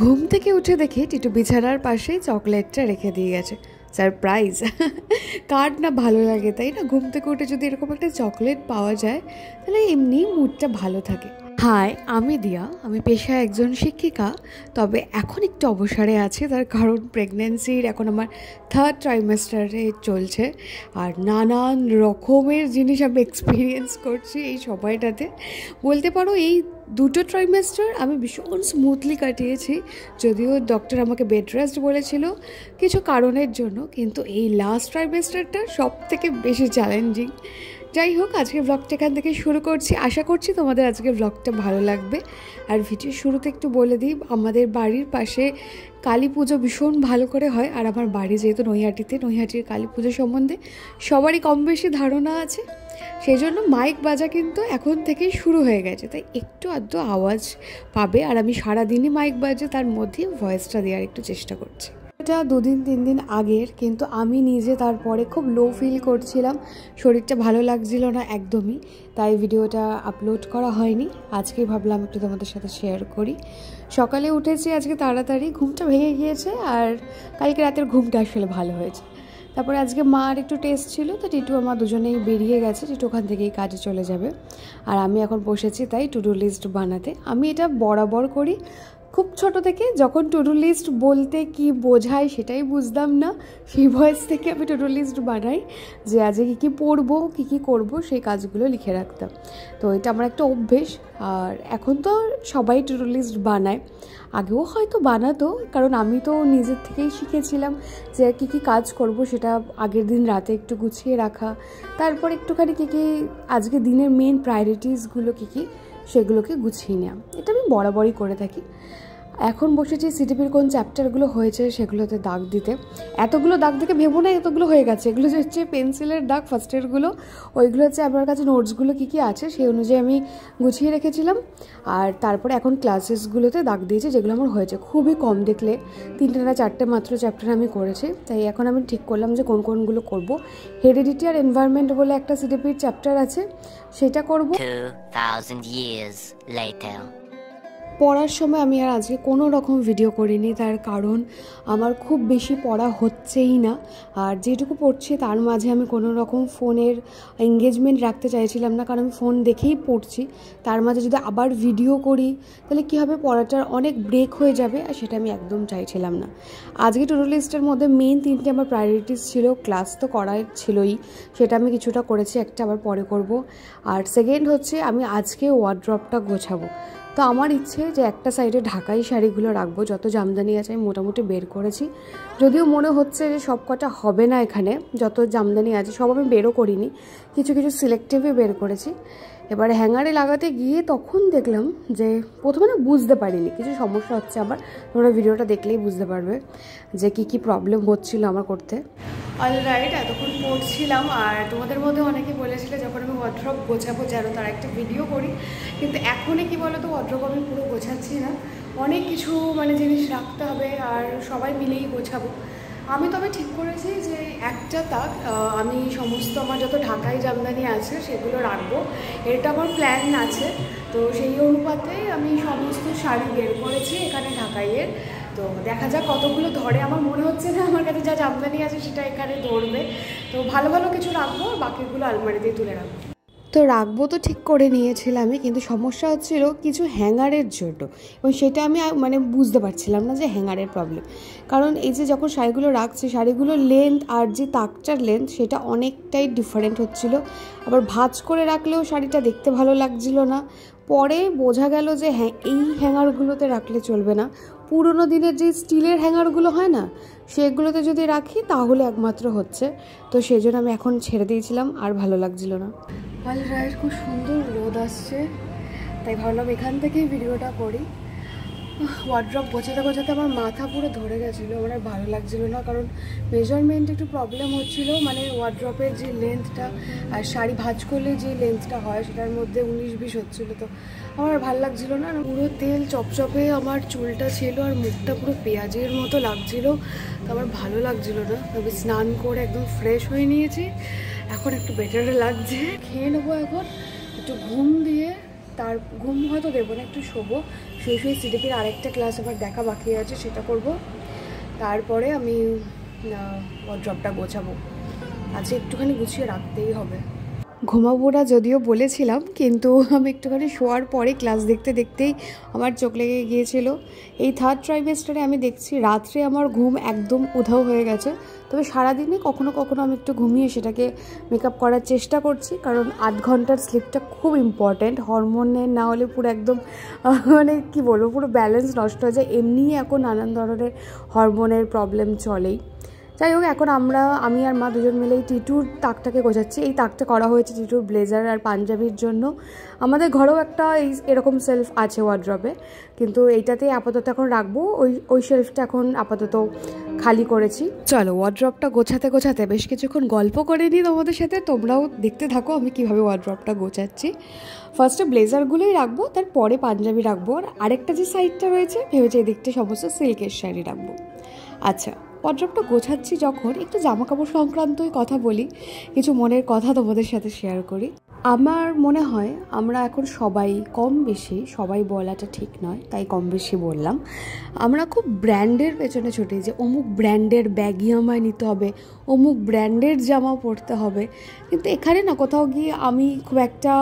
ঘুম থেকে উঠে দেখি টিটু বিছানার পাশে চকলেটটা রেখে দিয়ে গেছে। সারপ্রাইজ! কার না ভালো লাগে, তাই না? ঘুম থেকে উঠে যদি এরকম একটা চকলেট পাওয়া যায় তাহলে এমনি মুডটা ভালো থাকে। হাই, আমি দিয়া। আমি পেশায় একজন শিক্ষিকা, তবে এখন একটু অবসরে আছে। তার কারণ প্রেগন্যান্সির এখন আমার 3rd ট্রাইমেস্টারে চলছে, আর নানান রকমের জিনিস আমি এক্সপিরিয়েন্স করছি এই সময়টাতে। বলতে পারো এই 2টো ট্রাইমেস্টার আমি ভীষণ স্মুথলি কাটিয়েছি, যদিও ডক্টর আমাকে বেড রেস্ট বলেছিল কিছু কারণের জন্য, কিন্তু এই লাস্ট ট্রাইমেস্টারটা সব থেকে বেশি চ্যালেঞ্জিং। যাই হোক, আজকের ব্লগটা এখান থেকে শুরু করছি। আশা করছি তোমাদের আজকের ব্লগটা ভালো লাগবে। আর ভিডিওর শুরুতে একটু বলে দিই, আমাদের বাড়ির পাশে কালী পুজো ভীষণ ভালো করে হয়। আর আমার বাড়ি যেহেতু নৈহাটিতে, নৈহাটির কালী পুজো সম্বন্ধে সবারই কম বেশি ধারণা আছে। সেই জন্য মাইক বাজা কিন্তু এখন থেকেই শুরু হয়ে গেছে, তাই একটু আধটু আওয়াজ পাবে। আর আমি সারাদিনই মাইক বাজে, তার মধ্যে ভয়েসটা দেওয়ার একটু চেষ্টা করছি। এটা 2-3 দিন আগের, কিন্তু আমি নিজে তারপরে খুব লো ফিল করছিলাম, শরীরটা ভালো লাগছিল না একদমই, তাই ভিডিওটা আপলোড করা হয়নি। আজকেই ভাবলাম একটু তোমাদের সাথে শেয়ার করি। সকালে উঠেছি আজকে তাড়াতাড়ি, ঘুমটা ভেঙে গিয়েছে, আর কালকে রাতের ঘুমটা আসলে ভালো হয়েছে। তারপরে আজকে মার একটু টেস্ট ছিল, তো টিটু আমার দুজনেই বেরিয়ে গেছে। টিটু ওখান থেকেই কাজে চলে যাবে, আর আমি এখন বসেছি তাই টু ডু লিস্ট বানাতে। আমি এটা বরাবর করি, খুব ছোট থেকে। যখন টু ডু লিস্ট বলতে কি বোঝায় সেটাই বুঝতাম না, সেই বয়স থেকে আমি টু ডু লিস্ট বানাই, যে আজকে কী কী পড়বো, কী কী করবো, সেই কাজগুলো লিখে রাখতাম। তো এটা আমার একটা অভ্যেস। আর এখন তো সবাই টু ডু লিস্ট বানায়, আগেও হয়তো বানাতো, কারণ আমি তো নিজের থেকেই শিখেছিলাম যে কী কী কাজ করব সেটা আগের দিন রাতে একটু গুছিয়ে রাখা, তারপর একটুখানি কী কী আজকে দিনের মেন প্রায়োরিটিসগুলো কী কী সেগুলোকে গুছিয়ে নেওয়া। এটা আমি বরাবরই করে থাকি। এখন বসেছি সিটিপির কোন চ্যাপ্টারগুলো হয়েছে সেগুলোতে দাগ দিতে। এতগুলো দাগ দেখে ভেবো না এতগুলো হয়ে গেছে, এগুলো হচ্ছে পেন্সিলের দাগ ফার্স্টেরগুলো। ওইগুলো হচ্ছে আমার কাছে নোটসগুলো কী কী আছে সেই অনুযায়ী আমি গুছিয়ে রেখেছিলাম। আর তারপরে এখন ক্লাসেসগুলোতে দাগ দিয়েছি যেগুলো আমার হয়েছে। খুবই কম, দেখলে 3টে না 4টে মাত্র চ্যাপ্টার আমি করেছি। তাই এখন আমি ঠিক করলাম যে কোন কোনগুলো করব। হেরিডিটি আর এনভায়রনমেন্ট বলে একটা সিটিপির চ্যাপ্টার আছে, সেটা করব। 2000 years later. পড়ার সময় আমি আর আজকে কোনো রকম ভিডিও করিনি, তার কারণ আমার খুব বেশি পড়া হচ্ছেই না। আর যেটুকু পড়ছি তার মাঝে আমি কোনো রকম ফোনের এঙ্গেজমেন্ট রাখতে চাইছিলাম না, কারণ আমি ফোন দেখেই পড়ছি। তার মাঝে যদি আবার ভিডিও করি তাহলে কী হবে, পড়াটার অনেক ব্রেক হয়ে যাবে, আর সেটা আমি একদম চাইছিলাম না। আজকে টু ডু লিস্টের মধ্যে মেন 3টে আমার প্রায়োরিটিস ছিল। ক্লাস তো করাই ছিলই, সেটা আমি কিছুটা করেছি, একটা আবার পরে করব। আর সেকেন্ড হচ্ছে আমি আজকে ওয়ার্ড্রপটা গোছাবো। তো আমার ইচ্ছে যে একটা সাইডে ঢাকাই শাড়িগুলো রাখবো, যত জামদানি আছে আমি মোটামুটি বের করেছি। যদিও মনে হচ্ছে যে সব কটা হবে না, এখানে যত জামদানি আছে সব আমি বেরও করিনি, কিছু কিছু সিলেক্টিভে বের করেছি। এবার হ্যাঙ্গারে লাগাতে গিয়ে তখন দেখলাম যে প্রথমে না বুঝতে পারিনি, কিছু সমস্যা হচ্ছে আমার। তোমরা ভিডিওটা দেখলেই বুঝতে পারবে যে কী কী প্রবলেম হচ্ছিল আমার করতে। অলরাইট, এতক্ষণ পড়ছিলাম, আর তোমাদের মধ্যে অনেকে বলেছিলে যখন আমি ওয়ার্ড্রপ গোছাবো যেন তার একটা ভিডিও করি, কিন্তু এখনই কি বলো তো, ওয়ার্ড্রপ আমি পুরো গোছাচ্ছি না, অনেক কিছু জিনিস রাখতে হবে, আর সবাই মিলেই গোছাবো। আমি তবে ঠিক করেছি যে একটা তাক আমি সমস্ত আমার যত ঢাকাই জামদানি আছে সেগুলো রাখবো, এটা আমার প্ল্যান আছে। তো সেই অনুপাতে আমি সমস্ত শাড়ি বের করেছি এখানে ঢাকাইয়ের। তো দেখা যাক কতগুলো ধরে। আমার মনে হচ্ছে যে আমার কাছে যা জামদানি আছে সেটা এখানে ধরবে, তো ভালো ভালো কিছু রাখবো, বাকিগুলো আলমারিতেই তুলে রাখবো। তো রাখবো তো ঠিক করে নিয়েছিলামই, কিন্তু সমস্যা হচ্ছিল কিছু হ্যাঙ্গারের জন্য, এবং সেটা আমি বুঝতে পারছিলাম না যে হ্যাঙ্গারের প্রবলেম। কারণ এই যে যখন শাড়িগুলো রাখছি, শাড়িগুলোর লেন্থ আর যে তাকটার লেন্থ সেটা অনেকটাই ডিফারেন্ট হচ্ছিল। আবার ভাঁজ করে রাখলেও শাড়িটা দেখতে ভালো লাগছিল না। পরে বোঝা গেল যে হ্যাঁ, এই হ্যাঙ্গারগুলোতে রাখলে চলবে না, পুরোনো দিনের যে স্টিলের হ্যাঙ্গারগুলো হয় না সেগুলোতে যদি রাখি তাহলে একমাত্র হচ্ছে। তো সেই জন্য আমি এখন ছেড়ে দিয়েছিলাম, আর ভালো লাগছিল না। অলরাইট, খুব সুন্দর রোদ আসছে, তাই ভাবলাম এখান থেকেই ভিডিওটা করি। ওয়ার্ড্রপ গোছাতে গোছাতে আমার মাথা পুরো ধরে গেছিলো, আমার আর ভালো লাগছিলো না, কারণ মেজারমেন্ট একটু প্রবলেম হচ্ছিলো। ওয়ার্ড্রপের যে লেন্থটা আর শাড়ি ভাঁজ করলে যে লেন্থটা হয় সেটার মধ্যে 19-20 হচ্ছিলো, তো আমার আর ভালো লাগছিলো না। পুরো তেল চপচপে আমার চুলটা ছিল, আর মুখটা পুরো পেঁয়াজের মতো লাগছিলো, তো আমার ভালো লাগছিলো না। তবে স্নান করে একদম ফ্রেশ হয়ে নিয়েছি, এখন একটু বেটার লাগছে। খেয়ে নেবো এখন, একটু ঘুম দিয়ে তার ঘুম হয়তো দেবো না, একটু শোবো। শুয়ে শুয়ে সিডিপির আরেকটা ক্লাস আবার দেখা বাকি আছে, সেটা করব। তারপরে আমি ওয়ার্ড্রপটা গোছাবো। আজকে একটুখানি গুছিয়ে রাখতেই হবে। ঘুমাবো না যদিও বলেছিলাম, কিন্তু আমি একটুখানি শোয়ার পরে ক্লাস দেখতে দেখতেই আমার চোখ লেগে গিয়েছিল। এই থার্ড ট্রাইমেস্টারে আমি দেখছি রাত্রে আমার ঘুম একদম উধাও হয়ে গেছে। তবে সারাদিনে কখনো কখনো আমি একটু ঘুমিয়ে সেটাকে মেকআপ করার চেষ্টা করছি, কারণ 8 ঘন্টার স্লিপটা খুব ইম্পর্ট্যান্ট। হরমোনের না হলে পুরো একদম মানে কী বলবো, পুরো ব্যালেন্স নষ্ট হয়ে যায়। এমনিই এখন নানান ধরনের হরমোনের প্রবলেম চলেই। যাই হোক, এখন আমি আর মা দুজন মিলে এই টিটুর তাকটাকে গোছাচ্ছি। এই তাকটা করা হয়েছে টিটুর ব্লেজার আর পাঞ্জাবির জন্য। আমাদের ঘরেও একটা এরকম সেলফ আছে ওয়ার্ড্রপে, কিন্তু এইটাতেই আপাতত এখন রাখবো। ওই শেলফটা এখন আপাতত খালি করেছি। চলো, ওয়ার্ড্রপটা গোছাতে গোছাতে বেশ কিছুক্ষণ গল্প করে নিই তোমাদের সাথে। তোমরাও দেখতে থাকো আমি কীভাবে ওয়ার্ড্রপটা গোছাচ্ছি। ফার্স্টে ব্লেজারগুলোই রাখবো, তারপরে পাঞ্জাবি রাখবো, আর আরেকটা যে সাইডটা রয়েছে ভেবেছি এদিকটা সমস্ত সিল্কের শাড়ি রাখবো। আচ্ছা, ওয়ার্ড্রপটা গোছাচ্ছি যখন, একটু জামাকাপড় সংক্রান্তই কথা বলি, কিছু মনের কথা তোমাদের সাথে শেয়ার করি। আমার মনে হয় আমরা এখন সবাই কম বেশি, সবাই বলাটা ঠিক নয়, তাই কম বেশি বললাম, আমরা খুব ব্র্যান্ডের পেছনে ছুটি, যে অমুক ব্র্যান্ডের ব্যাগই আমায় নিতে হবে, অমুক ব্র্যান্ডের জামা পরতে হবে। কিন্তু এখানে না কোথাও গিয়ে আমি খুব একটা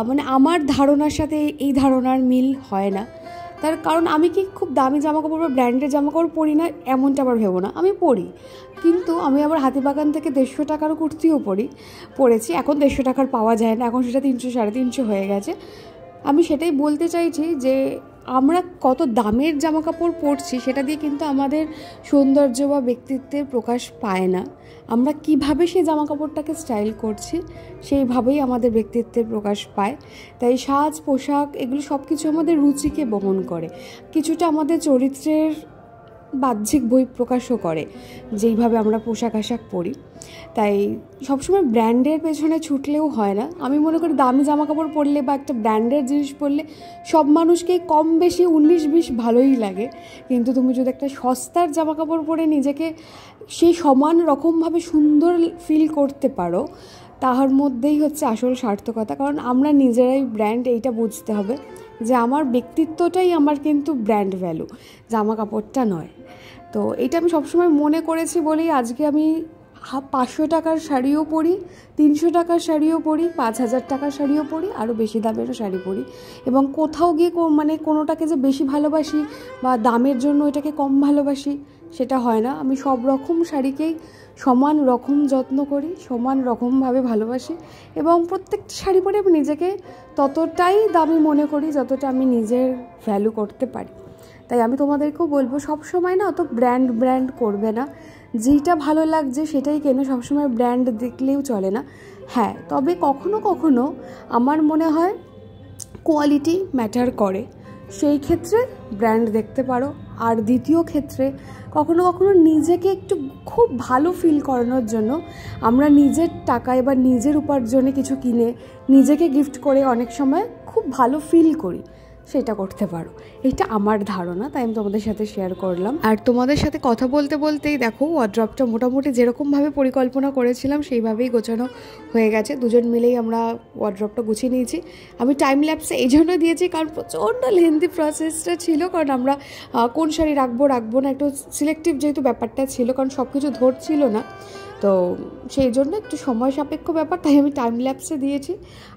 মানে আমার ধারণার সাথে এই ধারণার মিল হয় না। তার কারণ আমি কি খুব দামি জামাকাপড় বা ব্র্যান্ডের জামাকাপড় পরি না এমনটা আবার ভেবো না, আমি পরি। কিন্তু আমি আবার হাতিবাগান থেকে 150 টাকারও কুর্তিও পরেছি। এখন 150 টাকার পাওয়া যায় না, এখন সেটা 300 350 হয়ে গেছে। আমি সেটাই বলতে চাইছি যে আমরা কত দামের জামাকাপড় পরছি সেটা দিয়ে কিন্তু আমাদের সৌন্দর্য বা ব্যক্তিত্বের প্রকাশ পায় না। আমরা কিভাবে সেই জামাকাপড়টাকে স্টাইল করছি সেইভাবেই আমাদের ব্যক্তিত্বের প্রকাশ পায়। তাই সাজ পোশাক এগুলো সব কিছু আমাদের রুচিকে বহন করে, কিছুটা আমাদের চরিত্রের বাহ্যিক বহিঃপ্রকাশও করে যেইভাবে আমরা পোশাক আশাক পরি। তাই সবসময় ব্র্যান্ডের পেছনে ছুটলেও হয় না। আমি মনে করি দামি জামাকাপড় পরলে বা একটা ব্র্যান্ডের জিনিস পরলে সব মানুষকেই কম বেশি 19-20 ভালোই লাগে, কিন্তু তুমি যদি একটা সস্তার জামাকাপড় পরে নিজেকে সেই সমান রকমভাবে সুন্দর ফিল করতে পারো, তাহার মধ্যেই হচ্ছে আসল সার্থকতা। কারণ আমরা নিজেরাই ব্র্যান্ড, এইটা বুঝতে হবে যে আমার ব্যক্তিত্বটাই আমার কিন্তু ব্র্যান্ড ভ্যালু, জামা কাপড়টা নয়। তো এটা আমি সবসময় মনে করেছি বলেই আজকে আমি 500 টাকার শাড়িও পরি, 300 টাকার শাড়িও পরি, 5000 টাকার শাড়িও পরি, আরও বেশি দামেরও শাড়ি পরি। এবং কোথাও গিয়ে মানে কোনোটাকে যে বেশি ভালোবাসি বা দামের জন্য এটাকে কম ভালোবাসি সেটা হয় না। আমি সব রকম শাড়িকেই সমান রকম যত্ন করি, সমান রকমভাবে ভালোবাসি, এবং প্রত্যেকটা শাড়ি পরে আমি নিজেকে ততটাই দামি মনে করি যতটা আমি নিজের ভ্যালু করতে পারি। তাই আমি তোমাদেরকেও বলবো, সবসময় না অত ব্র্যান্ড করবে না, যেইটা ভালো লাগছে সেটাই কেনো, সবসময় ব্র্যান্ড দেখলেও চলে না। হ্যাঁ, তবে কখনো কখনো আমার মনে হয় কোয়ালিটি ম্যাটার করে, সেই ক্ষেত্রে ব্র্যান্ড দেখতে পারো। আর দ্বিতীয় ক্ষেত্রে কখনো কখনো নিজেকে একটু খুব ভালো ফিল করানোর জন্য আমরা নিজের টাকায় বা নিজের উপার্জনে কিছু কিনে নিজেকে গিফট করে অনেক সময় খুব ভালো ফিল করি, সেটা করতে পারো। এটা আমার ধারণা, তাই আমি তোমাদের সাথে শেয়ার করলাম। আর তোমাদের সাথে কথা বলতে বলতেই দেখো ওয়ার্ড্রপটা মোটামুটি যেরকমভাবে পরিকল্পনা করেছিলাম সেইভাবেই গোছানো হয়ে গেছে। দুজন মিলেই আমরা ওয়ার্ড্রপটা গুছিয়ে নিয়েছি। আমি টাইম ল্যাপসে এই জন্য দিয়েছি কারণ প্রচণ্ড লেন্দি প্রসেসটা ছিল, কারণ আমরা কোন শাড়ি রাখবো না একটু সিলেক্টিভ যেহেতু ব্যাপারটা ছিল, কারণ সব কিছু ধরছিল না, তো সেই জন্য একটু সময় সাপেক্ষ ব্যাপার, তাই আমি টাইম ল্যাপসে দিয়েছি।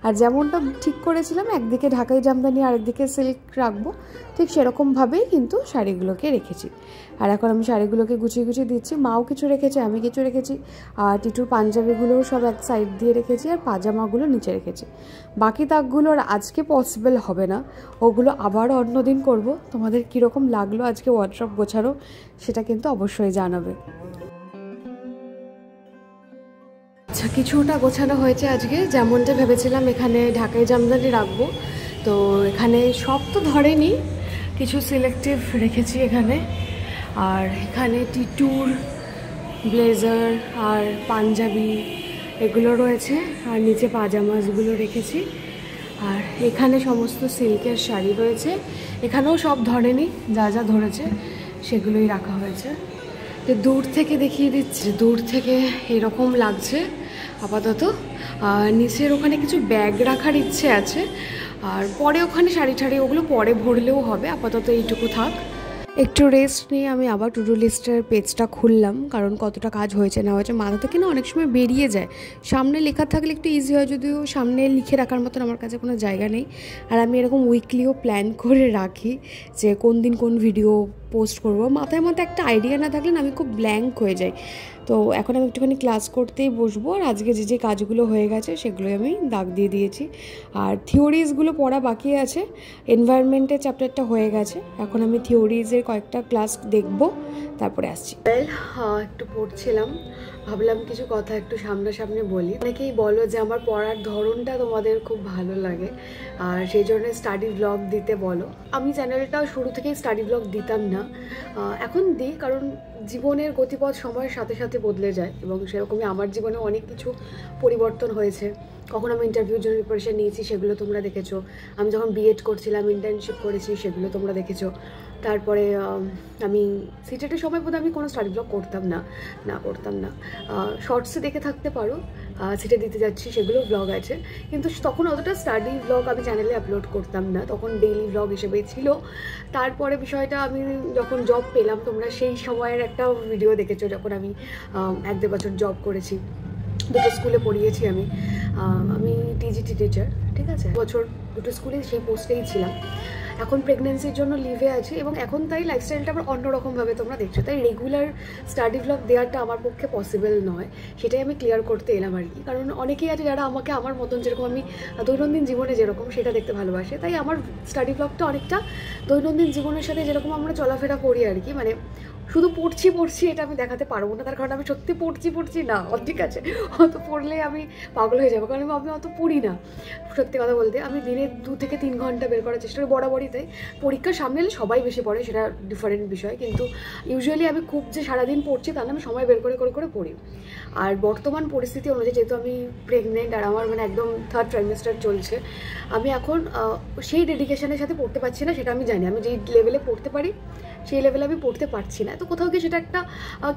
আর যেমনটা ঠিক করেছিলাম একদিকে ঢাকাই জামদানি আর একদিকে সিল্ক রাখবো, ঠিক সেরকমভাবেই কিন্তু শাড়িগুলোকে রেখেছি। আর এখন আমি শাড়িগুলোকে গুছিয়ে দিচ্ছি। মাও কিছু রেখেছে, আমি কিছু রেখেছি, আর টিটুর পাঞ্জাবিগুলোও সব এক সাইড দিয়ে রেখেছি, আর পাজামাগুলো নিচে রেখেছি। বাকি তাকগুলো আর আজকে পসিবল হবে না, ওগুলো আবার অন্যদিন করব। তোমাদের কীরকম লাগলো আজকে ওয়ার্ড্রপ গোছানো সেটা কিন্তু অবশ্যই জানাবে। আচ্ছা, কিছুটা গোছানো হয়েছে আজকে, যেমনটা ভেবেছিলাম এখানে ঢাকাই জামদানি রাখবো, তো এখানে সব তো ধরেনি, কিছু সিলেক্টিভ রেখেছি এখানে। আর এখানে টিটুর ব্লেজার আর পাঞ্জাবি এগুলো রয়েছে, আর নিচে পাজামাসগুলো রেখেছি। আর এখানে সমস্ত সিল্কের শাড়ি রয়েছে, এখানেও সব ধরেনি, যা যা ধরেছে সেগুলোই রাখা হয়েছে। তো দূর থেকে দেখিয়ে দিচ্ছি, দূর থেকে এরকম লাগছে আপাতত। নিচের ওখানে কিছু ব্যাগ রাখার ইচ্ছে আছে, আর পরে ওখানে শাড়ি ঠাড়ি ওগুলো পরে ভরলেও হবে, আপাতত এইটুকু থাক। একটু রেস্ট নিয়ে আমি আবার টু ডু লিস্টের পেজটা খুললাম, কারণ কতটা কাজ হয়েছে না হয়েছে মাথা থেকে না অনেক সময় বেরিয়ে যায়। সামনে লেখা থাকলে একটু ইজি হয়, যদিও সামনে লিখে রাখার মতন আমার কাছে কোনো জায়গা নেই। আর আমি এরকম উইকলিও প্ল্যান করে রাখি যে কোন দিন কোন ভিডিও পোস্ট করব। মাথায় মধ্যে একটা আইডিয়া না থাকলে না আমি খুব ব্ল্যাঙ্ক হয়ে যাই। তো এখন আমি একটুখানি ক্লাস করতেই বসবো, আর আজকে যে কাজগুলো হয়ে গেছে সেগুলোই আমি দাগ দিয়ে দিয়েছি। আর থিওরিজগুলো পড়া বাকি আছে, এনভায়রনমেন্টের চ্যাপ্টারটা হয়ে গেছে, এখন আমি থিওরিজের কয়েকটা ক্লাস দেখব, তারপরে আসছি। একটু পড়ছিলাম, ভাবলাম কিছু কথা একটু সামনাসামনি বলি। অনেকেই বলো যে আমার পড়ার ধরনটা তোমাদের খুব ভালো লাগে, আর সেই জন্য স্টাডি ব্লগ দিতে বলো। আমি চ্যানেলটা শুরু থেকেই স্টাডি ব্লগ দিতাম না, এখন দিই, কারণ জীবনের গতিপথ সময়ের সাথে সাথে বদলে যায়, এবং সেরকমই আমার জীবনে অনেক কিছু পরিবর্তন হয়েছে। কখন আমি ইন্টারভিউর জন্য প্রিপারেশন নিয়েছি সেগুলো তোমরা দেখেছো, আমি যখন বিএড করছিলাম ইন্টার্নশিপ করেছি সেগুলো তোমরা দেখেছো। তারপরে আমি সিটেটের সময় বোধহয় আমি কোনো স্টাডি ব্লগ করতাম না, শর্টসে দেখে থাকতে পারো, সিটে দিতে যাচ্ছি সেগুলো ব্লগ আছে, কিন্তু তখন অতটা স্টাডি ব্লগ আমি চ্যানেলে আপলোড করতাম না, তখন ডেইলি ব্লগ হিসেবেই ছিল। তারপরে বিষয়টা আমি যখন জব পেলাম, তোমরা সেই সময়ের একটা ভিডিও দেখেছো, যখন আমি 1-1.5 বছর জব করেছি, দুটো স্কুলে পড়িয়েছি আমি টিজিটি টিচার, ঠিক আছে, বছর দুটো স্কুলে সেই পোস্টেই ছিলাম। এখন প্রেগনেন্সির জন্য লিভে আছি, এবং এখন তাই লাইফস্টাইলটা আবার অন্যরকমভাবে তোমরা দেখছো, তাই রেগুলার স্টাডি ব্লগ দেওয়াটা আমার পক্ষে পসিবল নয়, সেটাই আমি ক্লিয়ার করতে এলাম আর কি। কারণ অনেকেই আছে যারা আমাকে আমার মতন, যেরকম আমি দৈনন্দিন জীবনে যেরকম সেটা দেখতে ভালোবাসে, তাই আমার স্টাডি ব্লগটা অনেকটা দৈনন্দিন জীবনের সাথে যেরকম আমরা চলাফেরা করি আর কি, মানে শুধু পড়ছি এটা আমি দেখাতে পারবো না, তার কারণ আমি সত্যি পড়ছি না, ঠিক আছে, অত পড়লে আমি পাগল হয়ে যাবো, কারণ আমি অত পড়ি না। সত্যি কথা বলতে আমি দিনে 2 থেকে 3 ঘন্টা বের করার চেষ্টা করি বরাবরই, তাই পরীক্ষার সামনে এলে সবাই বেশি পড়ে, সেটা ডিফারেন্ট বিষয়, কিন্তু ইউজুয়ালি আমি খুব যে সারাদিন পড়ছি তাহলে আমি সময় বের করে পড়ি। আর বর্তমান পরিস্থিতি অনুযায়ী যেহেতু আমি প্রেগনেন্ট, আর আমার মানে একদম 3rd ট্রাইমেস্টার চলছে, আমি এখন সেই ডেডিকেশনের সাথে পড়তে পারছি না, সেটা আমি জানি। আমি যেই লেভেলে পড়তে পারি সেই লেভেলে আমি পড়তে পারছি না, তো কোথাও গিয়ে সেটা একটা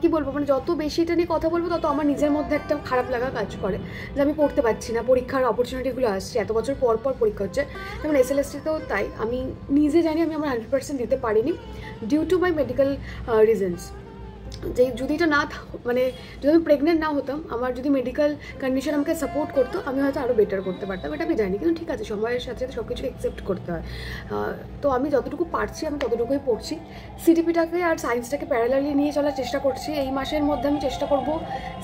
কী বলবো, মানে যত বেশি এটা নিয়ে কথা বলবো তত আমার নিজের মধ্যে একটা খারাপ লাগা কাজ করে যে আমি পড়তে পারছি না, পরীক্ষার অপরচুনিটিগুলো আসছে, এত বছর পর পরীক্ষা হচ্ছে, যেমন SLSTতেও তাই। আমি নিজে জানি আমি আমার 100% দিতে পারিনি due to my medical reasons. যে যদি এটা না মানে যদি আমি প্রেগনেন্ট না হতাম, আমার যদি মেডিকেল কন্ডিশন আমাকে সাপোর্ট করতো, আমি হয়তো আরও বেটার করতে পারতাম, এটা আমি জানি, কিন্তু ঠিক আছে, সময়ের সাথে সাথে সব কিছু অ্যাকসেপ্ট করতে হয়। তো আমি যতটুকু পারছি আমি ততটুকুই পড়ছি, সিডিপিটাকে আর সায়েন্সটাকে প্যারালালি নিয়ে চলার চেষ্টা করছি। এই মাসের মধ্যে আমি চেষ্টা করব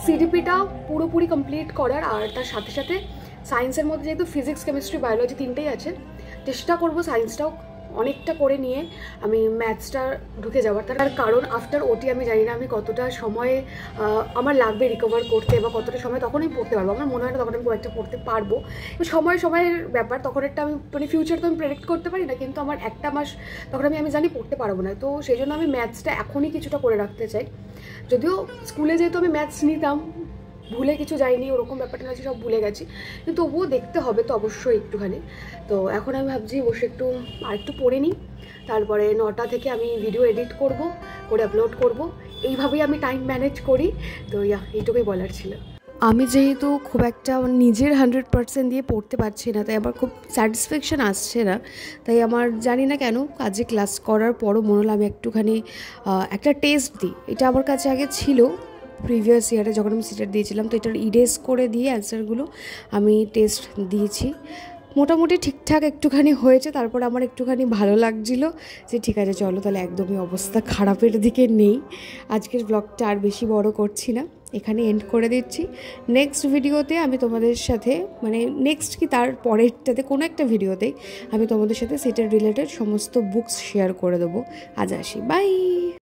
সিডিপিটা পুরোপুরি কমপ্লিট করার, আর তার সাথে সাথে সায়েন্সের মধ্যে যেহেতু ফিজিক্স কেমিস্ট্রি বায়োলজি 3টেই আছে, চেষ্টা করব সায়েন্সটাও অনেকটা করে নিয়ে আমি ম্যাথসটা ঢুকে যাওয়ার। তার কারণ আফটার ওটি আমি জানি না আমি কতটা সময় আমার লাগবে রিকভার করতে, বা কতটা সময় তখন আমি পড়তে পারবো। আমার মনে হয় না তখন আমি খুব একটা পড়তে পারবো, সময়ের ব্যাপার, তখন একটা আমি মানে ফিউচার তো আমি প্রেডিক্ট করতে পারি না, কিন্তু আমার একটা মাস তখন আমি জানি পড়তে পারবো না। তো সেই জন্য আমি ম্যাথসটা এখনই কিছুটা করে রাখতে চাই। যদিও স্কুলে যেহেতু আমি ম্যাথস নিতাম, ভুলে কিছু যায়নি, ওরকম ব্যাপারটা না, সব ভুলে গেছি, কিন্তু তবুও দেখতে হবে তো অবশ্যই একটুখানি। তো এখন আমি ভাবছি বসে একটু পড়ে নিই, তারপরে 9টা থেকে আমি ভিডিও এডিট করে আপলোড করব, এইভাবেই আমি টাইম ম্যানেজ করি। তো এইটুকুই বলার ছিল। আমি যেহেতু খুব একটা নিজের 100% দিয়ে পড়তে পারছি না, তাই আমার খুব স্যাটিসফ্যাকশান আসছে না, তাই আমার জানি না কেন কাজে ক্লাস করার পরও মনে হলো আমি একটুখানি একটা টেস্ট দিই। এটা আমার কাছে আগে ছিল প্রিভিয়াস ইয়ারে যখন আমি সিটেট দিয়েছিলাম, তো এটার ইরেজ করে দিয়ে অ্যান্সারগুলো আমি টেস্ট দিয়েছি, মোটামুটি ঠিকঠাক একটুখানি হয়েছে। তারপর আমার একটুখানি ভালো লাগছিলো যে ঠিক আছে চলো তাহলে একদমই অবস্থা খারাপের দিকে নেই। আজকের ব্লগটা আর বেশি বড় করছি না, এখানে এন্ড করে দিচ্ছি। নেক্সট ভিডিওতে আমি তোমাদের সাথে মানে নেক্সট কি তার পরেরটাতে কোনো একটা ভিডিওতেই আমি তোমাদের সাথে সিটের রিলেটেড সমস্ত বুকস শেয়ার করে দেবো। আজ আসি, বাই।